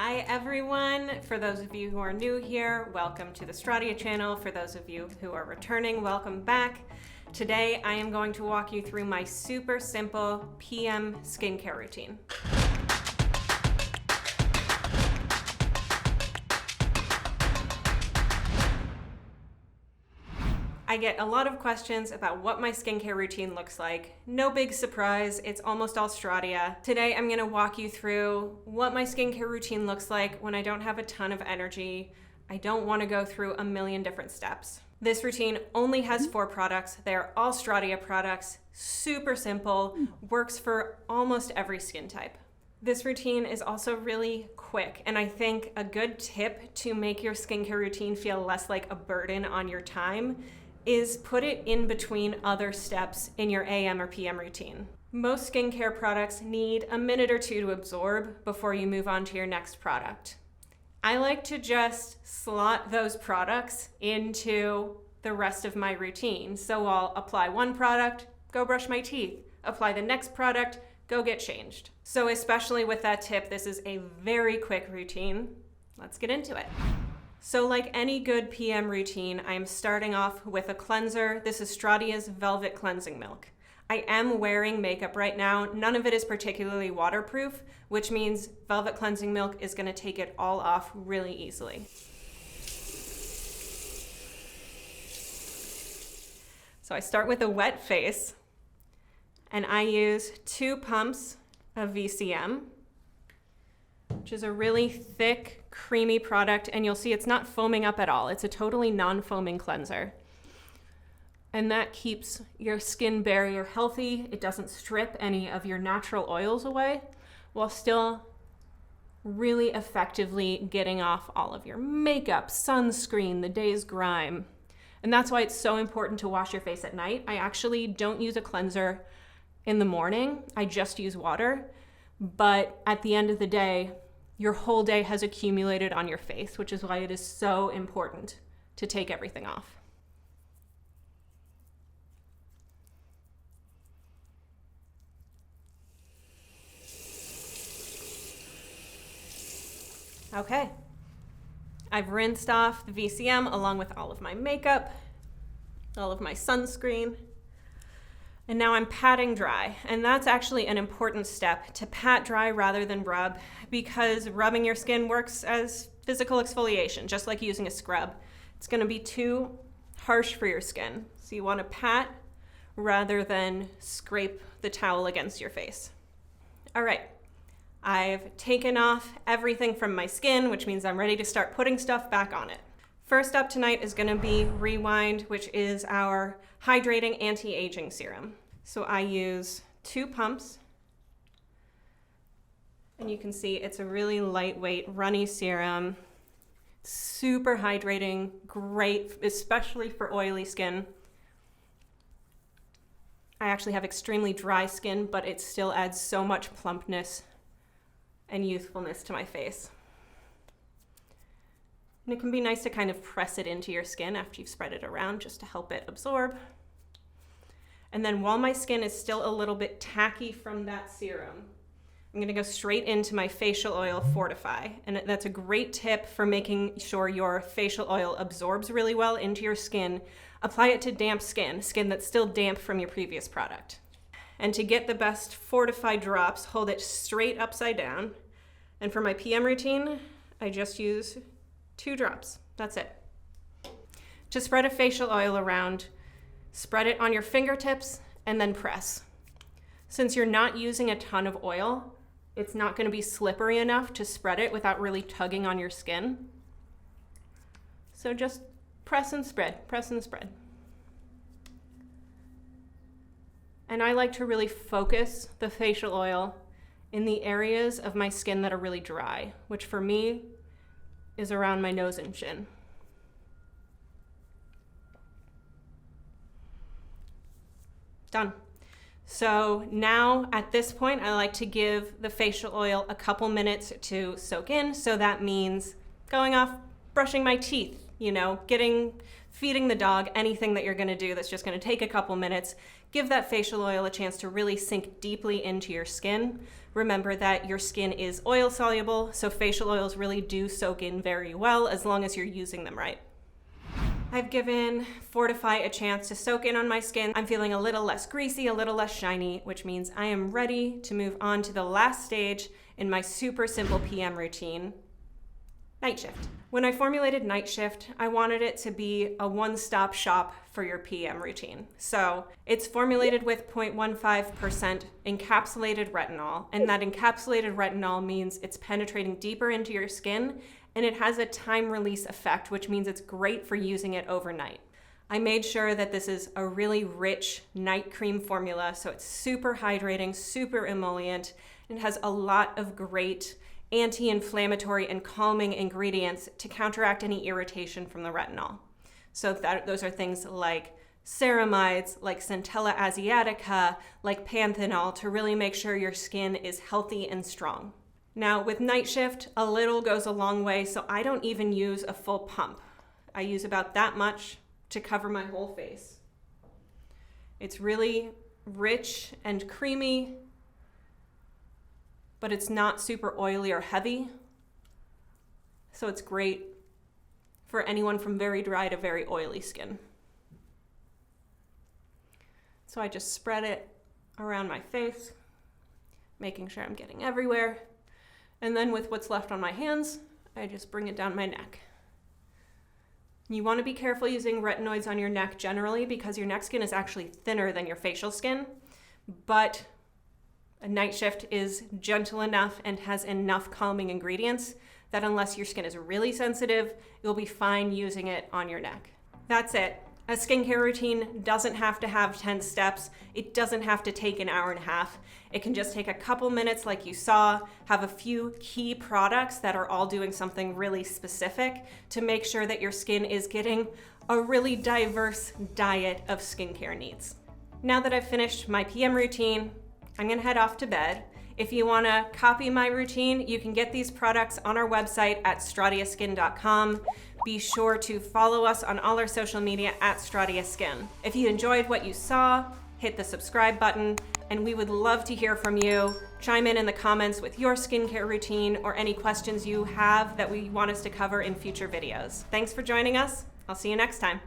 Hi everyone. For those of you who are new here, welcome to the Stratia channel. For those of you who are returning, welcome back. Today I am going to walk you through my super simple PM skincare routine. I get a lot of questions about what my skincare routine looks like. No big surprise, it's almost all Stratia. Today I'm gonna walk you through what my skincare routine looks like when I don't have a ton of energy. I don't wanna go through a million different steps. This routine only has 4 products. They're all Stratia products, super simple, works for almost every skin type. This routine is also really quick, and I think a good tip to make your skincare routine feel less like a burden on your time is put it in between other steps in your AM or PM routine. Most skincare products need a minute or 2 to absorb before you move on to your next product. I like to just slot those products into the rest of my routine. So I'll apply one product, go brush my teeth, apply the next product, go get changed. So especially with that tip, this is a very quick routine. Let's get into it. So like any good PM routine, I'm starting off with a cleanser. This is Stratia's Velvet Cleansing Milk. I am wearing makeup right now. None of it is particularly waterproof, which means Velvet Cleansing Milk is gonna take it all off really easily. So I start with a wet face, and I use 2 pumps of VCM, which is a really thick, creamy product, and you'll see it's not foaming up at all. It's a totally non-foaming cleanser. And that keeps your skin barrier healthy. It doesn't strip any of your natural oils away, while still really effectively getting off all of your makeup, sunscreen, the day's grime. And that's why it's so important to wash your face at night. I actually don't use a cleanser in the morning. I just use water. But at the end of the day, your whole day has accumulated on your face, which is why it is so important to take everything off. Okay, I've rinsed off the VCM along with all of my makeup, all of my sunscreen. And now I'm patting dry, and that's actually an important step, to pat dry rather than rub, because rubbing your skin works as physical exfoliation, just like using a scrub. It's gonna be too harsh for your skin. So you wanna pat rather than scrape the towel against your face. All right, I've taken off everything from my skin, which means I'm ready to start putting stuff back on it. First up tonight is gonna be Rewind, which is our hydrating anti-aging serum. So I use 2 pumps, and you can see it's a really lightweight, runny serum. Super hydrating, great, especially for oily skin. I actually have extremely dry skin, but it still adds so much plumpness and youthfulness to my face. And it can be nice to kind of press it into your skin after you've spread it around, just to help it absorb. And then while my skin is still a little bit tacky from that serum, I'm gonna go straight into my facial oil Fortify. And that's a great tip for making sure your facial oil absorbs really well into your skin. Apply it to damp skin that's still damp from your previous product. And to get the best Fortify drops, hold it straight upside down. And for my PM routine, I just use 2 drops, that's it. To spread a facial oil around, spread it on your fingertips and then press. Since you're not using a ton of oil, it's not gonna be slippery enough to spread it without really tugging on your skin. So just press and spread, press and spread. And I like to really focus the facial oil in the areas of my skin that are really dry, which for me is around my nose and chin. Done. So now at this point, I like to give the facial oil a couple minutes to soak in. So that means going off, brushing my teeth, feeding the dog, anything that you're gonna do that's just gonna take a couple minutes, Give that facial oil a chance to really sink deeply into your skin. Remember that your skin is oil soluble, so facial oils really do soak in very well as long as you're using them right. I've given Fortify a chance to soak in on my skin. I'm feeling a little less greasy, a little less shiny, which means I am ready to move on to the last stage in my super simple PM routine, night shift. When I formulated night shift, I wanted it to be a one-stop shop for your PM routine. So it's formulated with 0.15% encapsulated retinol, and that encapsulated retinol means it's penetrating deeper into your skin, and it has a time release effect, which means it's great for using it overnight. I made sure that this is a really rich night cream formula, so it's super hydrating, super emollient, and has a lot of great anti-inflammatory and calming ingredients to counteract any irritation from the retinol. So those are things like ceramides, like Centella asiatica, like panthenol, to really make sure your skin is healthy and strong. Now with night shift, a little goes a long way, so I don't even use a full pump. I use about that much to cover my whole face. It's really rich and creamy, but it's not super oily or heavy. So it's great for anyone from very dry to very oily skin. So I just spread it around my face, making sure I'm getting everywhere. And then with what's left on my hands, I just bring it down my neck. You want to be careful using retinoids on your neck generally because your neck skin is actually thinner than your facial skin, but a night shift is gentle enough and has enough calming ingredients that unless your skin is really sensitive, you'll be fine using it on your neck. That's it. A skincare routine doesn't have to have 10 steps. It doesn't have to take an hour and a half. It can just take a couple minutes like you saw, have a few key products that are all doing something really specific to make sure that your skin is getting a really diverse diet of skincare needs. Now that I've finished my PM routine, I'm gonna head off to bed. If you wanna copy my routine, you can get these products on our website at stratiaskin.com. Be sure to follow us on all our social media at StratiaSkin. If you enjoyed what you saw, hit the subscribe button, and we would love to hear from you. Chime in the comments with your skincare routine or any questions you have that we want us to cover in future videos. Thanks for joining us. I'll see you next time.